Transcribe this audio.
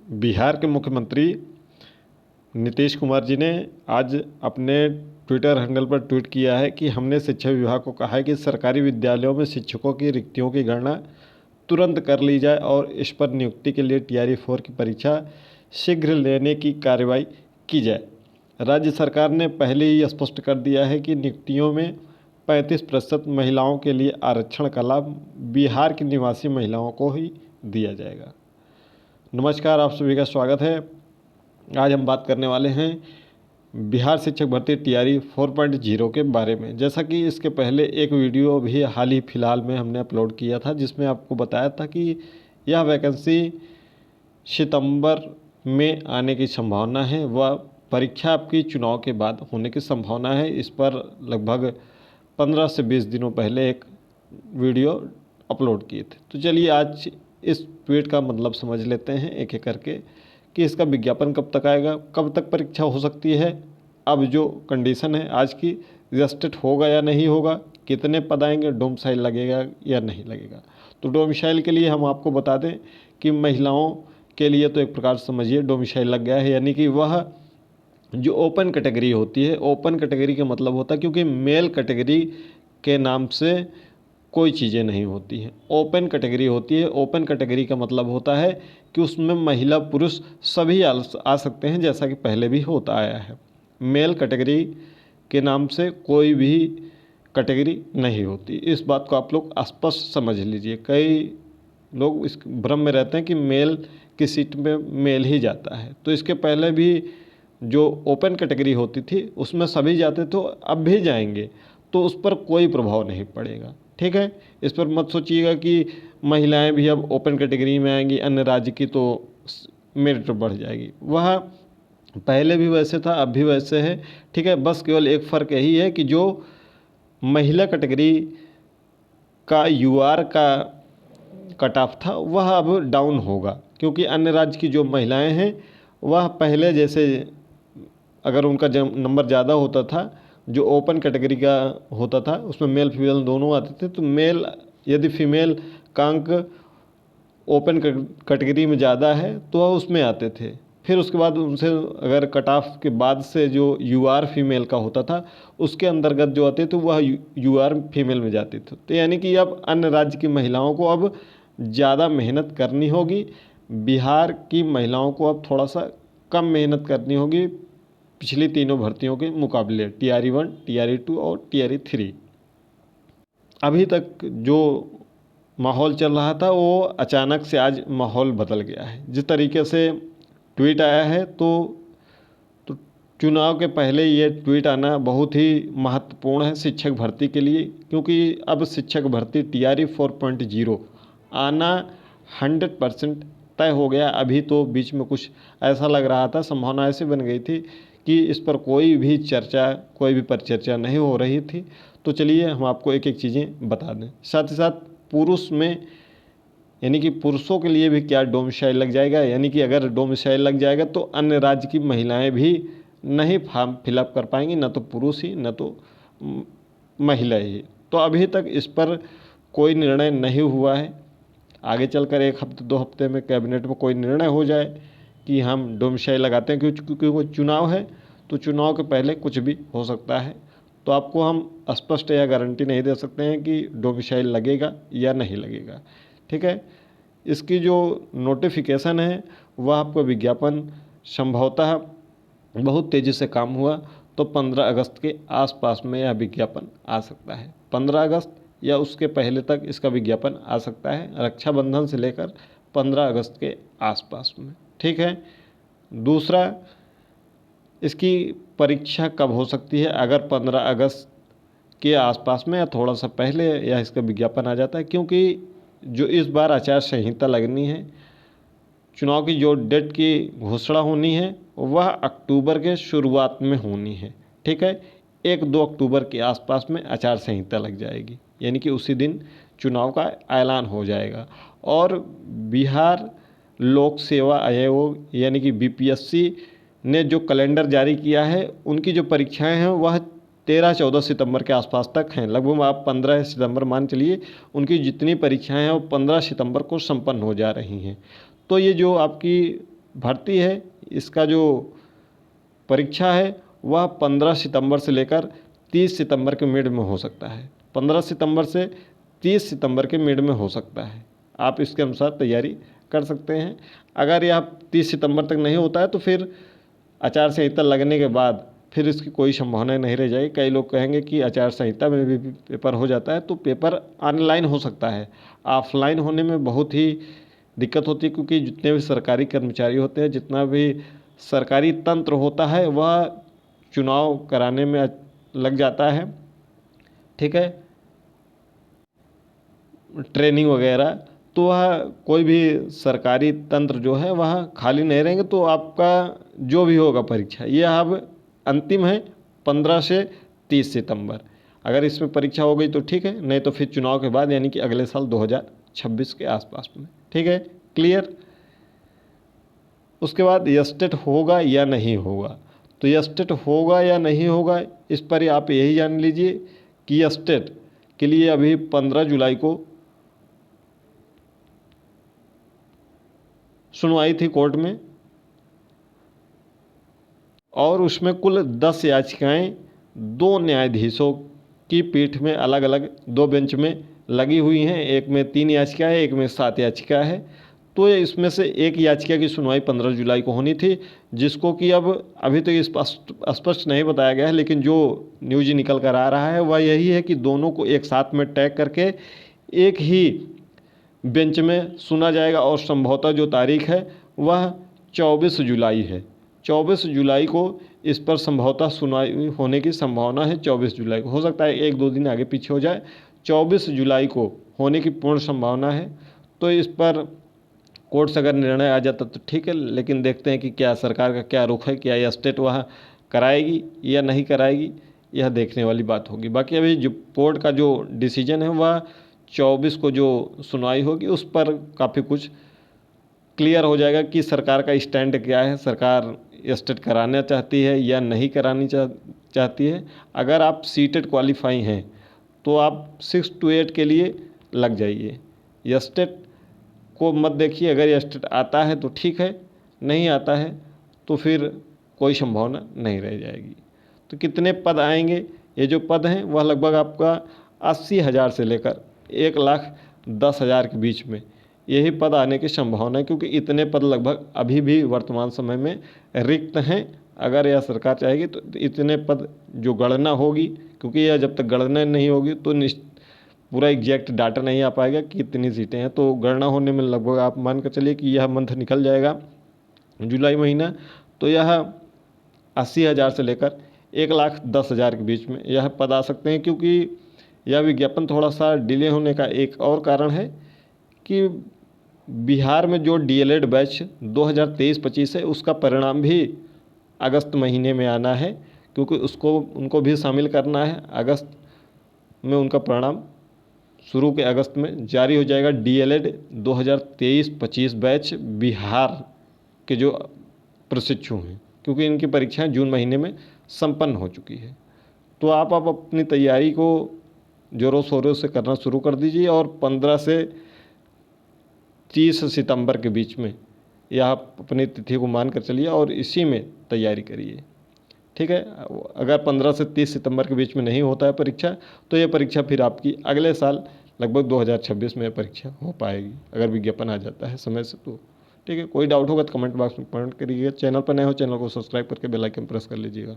बिहार के मुख्यमंत्री नीतीश कुमार जी ने आज अपने ट्विटर हैंडल पर ट्वीट किया है कि हमने शिक्षा विभाग को कहा है कि सरकारी विद्यालयों में शिक्षकों की रिक्तियों की गणना तुरंत कर ली जाए और इस पर नियुक्ति के लिए TRE 4 की परीक्षा शीघ्र लेने की कार्रवाई की जाए। राज्य सरकार ने पहले ही स्पष्ट कर दिया है कि नियुक्तियों में 35% महिलाओं के लिए आरक्षण का लाभ बिहार की निवासी महिलाओं को ही दिया जाएगा। नमस्कार, आप सभी का स्वागत है। आज हम बात करने वाले हैं बिहार शिक्षक भर्ती TRE 4.0 के बारे में। जैसा कि इसके पहले एक वीडियो भी हाल ही फिलहाल में हमने अपलोड किया था, जिसमें आपको बताया था कि यह वैकेंसी सितंबर में आने की संभावना है व परीक्षा आपकी चुनाव के बाद होने की संभावना है। इस पर लगभग 15 से 20 दिनों पहले एक वीडियो अपलोड किए थे। तो चलिए आज इस ट्वीट का मतलब समझ लेते हैं एक एक करके कि इसका विज्ञापन कब तक आएगा, कब तक परीक्षा हो सकती है, अब जो कंडीशन है आज की रजिस्ट्रेट होगा या नहीं होगा, कितने पद आएंगे, डोमिसाइल लगेगा या नहीं लगेगा। तो डोमिसाइल के लिए हम आपको बता दें कि महिलाओं के लिए तो एक प्रकार से समझिए डोमिसाइल लग गया है, यानी कि वह जो ओपन कैटेगरी होती है, ओपन कैटेगरी का मतलब होता है क्योंकि मेल कैटेगरी के नाम से कोई चीज़ें नहीं होती हैं, ओपन कैटेगरी होती है। ओपन कैटेगरी का मतलब होता है कि उसमें महिला पुरुष सभी आ सकते हैं, जैसा कि पहले भी होता आया है। मेल कैटेगरी के नाम से कोई भी कैटेगरी नहीं होती। इस बात को आप लोग स्पष्ट समझ लीजिए। कई लोग इस भ्रम में रहते हैं कि मेल की सीट में मेल ही जाता है, तो इसके पहले भी जो ओपन कैटेगरी होती थी उसमें सभी जाते, तो अब भी जाएंगे, तो उस पर कोई प्रभाव नहीं पड़ेगा। ठीक है, इस पर मत सोचिएगा कि महिलाएं भी अब ओपन कैटेगरी में आएंगी अन्य राज्य की तो मेरिट बढ़ जाएगी। वह पहले भी वैसे था, अब भी वैसे है। ठीक है, बस केवल एक फ़र्क यही है कि जो महिला कैटेगरी का UR का कट ऑफ था वह अब डाउन होगा, क्योंकि अन्य राज्य की जो महिलाएं हैं वह पहले जैसे अगर उनका नंबर ज़्यादा होता था, जो ओपन कैटेगरी का होता था उसमें मेल फीमेल दोनों आते थे, तो मेल यदि फीमेल का अंक ओपन कैटेगरी में ज़्यादा है तो वह उसमें आते थे। फिर उसके बाद उनसे अगर कट ऑफ के बाद से जो UR फीमेल का होता था उसके अंतर्गत जो आते थे वह UR फीमेल में जाते थे। तो यानी कि अब अन्य राज्य की महिलाओं को अब ज़्यादा मेहनत करनी होगी, बिहार की महिलाओं को अब थोड़ा सा कम मेहनत करनी होगी पिछली तीनों भर्तियों के मुकाबले, TRE 1, TRE 2 और TRE 3। अभी तक जो माहौल चल रहा था वो अचानक से आज माहौल बदल गया है। जिस तरीके से ट्वीट आया है तो चुनाव के पहले ये ट्वीट आना बहुत ही महत्वपूर्ण है शिक्षक भर्ती के लिए, क्योंकि अब शिक्षक भर्ती TRE 4.0 आना 100% तय हो गया। अभी तो बीच में कुछ ऐसा लग रहा था, संभावना ऐसी बन गई थी कि इस पर कोई भी चर्चा, कोई भी परिचर्चा नहीं हो रही थी। तो चलिए हम आपको एक एक चीज़ें बता दें। साथ ही साथ पुरुष में, यानी कि पुरुषों के लिए भी क्या डोमिसाइल लग जाएगा, यानी कि अगर डोमिसाइल लग जाएगा तो अन्य राज्य की महिलाएं भी नहीं फॉर्म फिलअप कर पाएंगी, न तो पुरुष ही न तो महिला ही। तो अभी तक इस पर कोई निर्णय नहीं हुआ है। आगे चलकर 1 हफ्ते 2 हफ्ते में कैबिनेट में कोई निर्णय हो जाए कि हम डोमिसाइल लगाते हैं, क्योंकि वो चुनाव है, तो चुनाव के पहले कुछ भी हो सकता है। तो आपको हम स्पष्ट या गारंटी नहीं दे सकते हैं कि डोमिसाइल लगेगा या नहीं लगेगा। ठीक है, इसकी जो नोटिफिकेशन है वह आपको विज्ञापन संभवतः बहुत तेज़ी से काम हुआ तो 15 अगस्त के आसपास में यह विज्ञापन आ सकता है। 15 अगस्त या उसके पहले तक इसका विज्ञापन आ सकता है, रक्षाबंधन से लेकर 15 अगस्त के आसपास में। ठीक है, दूसरा, इसकी परीक्षा कब हो सकती है? अगर 15 अगस्त के आसपास में या थोड़ा सा पहले या इसका विज्ञापन आ जाता है, क्योंकि जो इस बार आचार संहिता लगनी है, चुनाव की जो डेट की घोषणा होनी है वह अक्टूबर के शुरुआत में होनी है। ठीक है, 1-2 अक्टूबर के आसपास में आचार संहिता लग जाएगी, यानी कि उसी दिन चुनाव का ऐलान हो जाएगा। और बिहार लोक सेवा आयोग यानी कि BPSC ने जो कैलेंडर जारी किया है, उनकी जो परीक्षाएं हैं वह 13-14 सितंबर के आसपास तक हैं। लगभग आप 15 सितंबर मान चलिए, उनकी जितनी परीक्षाएं हैं वो 15 सितंबर को संपन्न हो जा रही हैं। तो ये जो आपकी भर्ती है, इसका जो परीक्षा है वह 15 सितंबर से लेकर 30 सितंबर के मिड में हो सकता है। 15 सितंबर से 30 सितंबर के मिड में हो सकता है। आप इसके अनुसार तैयारी कर सकते हैं। अगर यह 30 सितंबर तक नहीं होता है तो फिर आचार संहिता लगने के बाद फिर इसकी कोई संभावना नहीं रह जाएगी। कई लोग कहेंगे कि आचार संहिता में भी पेपर हो जाता है, तो पेपर ऑनलाइन हो सकता है। ऑफलाइन होने में बहुत ही दिक्कत होती है, क्योंकि जितने भी सरकारी कर्मचारी होते हैं, जितना भी सरकारी तंत्र होता है, वह चुनाव कराने में लग जाता है। ठीक है, ट्रेनिंग वगैरह, तो वह कोई भी सरकारी तंत्र जो है वह खाली नहीं रहेंगे। तो आपका जो भी होगा परीक्षा, यह अब अंतिम है 15 से 30 सितंबर। अगर इसमें परीक्षा हो गई तो ठीक है, नहीं तो फिर चुनाव के बाद यानी कि अगले साल 2026 के आसपास में। ठीक है, क्लियर। उसके बाद एस्टेट होगा या नहीं होगा, तो एस्टेट होगा या नहीं होगा इस पर ही आप यही जान लीजिए कि एस्टेट के लिए अभी 15 जुलाई को सुनवाई थी कोर्ट में, और उसमें कुल 10 याचिकाएं 2 न्यायाधीशों की पीठ में अलग अलग 2 बेंच में लगी हुई हैं। एक में 3 याचिका है, एक में 7 याचिका है। तो इसमें से एक याचिका की सुनवाई 15 जुलाई को होनी थी, जिसको कि अब अभी तो स्पष्ट नहीं बताया गया है, लेकिन जो न्यूज निकल कर आ रहा है वह यही है कि दोनों को एक साथ में टैग करके एक ही बेंच में सुना जाएगा, और संभवतः जो तारीख है वह 24 जुलाई है। 24 जुलाई को इस पर संभवतः सुनवाई होने की संभावना है। 24 जुलाई को, हो सकता है 1-2 दिन आगे पीछे हो जाए। 24 जुलाई को होने की पूर्ण संभावना है। तो इस पर कोर्ट से अगर निर्णय आ जाता तो ठीक है, लेकिन देखते हैं कि क्या सरकार का क्या रुख है, क्या यह स्टेट वह कराएगी या नहीं कराएगी, यह देखने वाली बात होगी। बाकी अभी जो कोर्ट का जो डिसीजन है वह 24 को जो सुनवाई होगी उस पर काफ़ी कुछ क्लियर हो जाएगा कि सरकार का स्टैंड क्या है, सरकार एस्टेट कराना चाहती है या नहीं करानी चाहती है। अगर आप सीटेट क्वालिफाई हैं तो आप 6 to 8 के लिए लग जाइए। एस्टेट को मत देखिए, अगर एस्टेट आता है तो ठीक है, नहीं आता है तो फिर कोई संभावना नहीं रह जाएगी। तो कितने पद आएंगे, ये जो पद हैं वह लगभग आपका 80,000 से लेकर 1,10,000 के बीच में यही पद आने की संभावना है, क्योंकि इतने पद लगभग अभी भी वर्तमान समय में रिक्त हैं। अगर यह सरकार चाहेगी तो इतने पद जो गणना होगी, क्योंकि यह जब तक गणना नहीं होगी तो पूरा एग्जैक्ट डाटा नहीं आ पाएगा कि कितनी सीटें हैं। तो गणना होने में लगभग आप मान कर चलिए कि यह मंथ निकल जाएगा, जुलाई महीना, तो यह 80,000 से लेकर 1,10,000 के बीच में यह पद आ सकते हैं। क्योंकि यह विज्ञापन थोड़ा सा डिले होने का एक और कारण है कि बिहार में जो डीएलएड बैच 2023-25 है उसका परिणाम भी अगस्त महीने में आना है, क्योंकि उनको भी शामिल करना है। अगस्त में उनका परिणाम शुरू के अगस्त में जारी हो जाएगा। डीएलएड 2023-25 बैच बिहार के जो प्रशिक्षु हैं, क्योंकि इनकी परीक्षाएं जून महीने में संपन्न हो चुकी है। तो आप अपनी तैयारी को ज़ोरों शोरों से करना शुरू कर दीजिए, और 15 से 30 सितंबर के बीच में यह आप अपनी तिथि को मान कर चलिए और इसी में तैयारी करिए। ठीक है, अगर 15 से 30 सितंबर के बीच में नहीं होता है परीक्षा, तो ये परीक्षा फिर आपकी अगले साल लगभग 2026 में परीक्षा हो पाएगी, अगर विज्ञापन आ जाता है समय से तो। ठीक है, कोई डाउट होगा तो कमेंट बॉक्स में कमेंट करिएगा। चैनल पर नए हो चैनल को सब्सक्राइब करके बेल आइकन प्रेस कर लीजिएगा।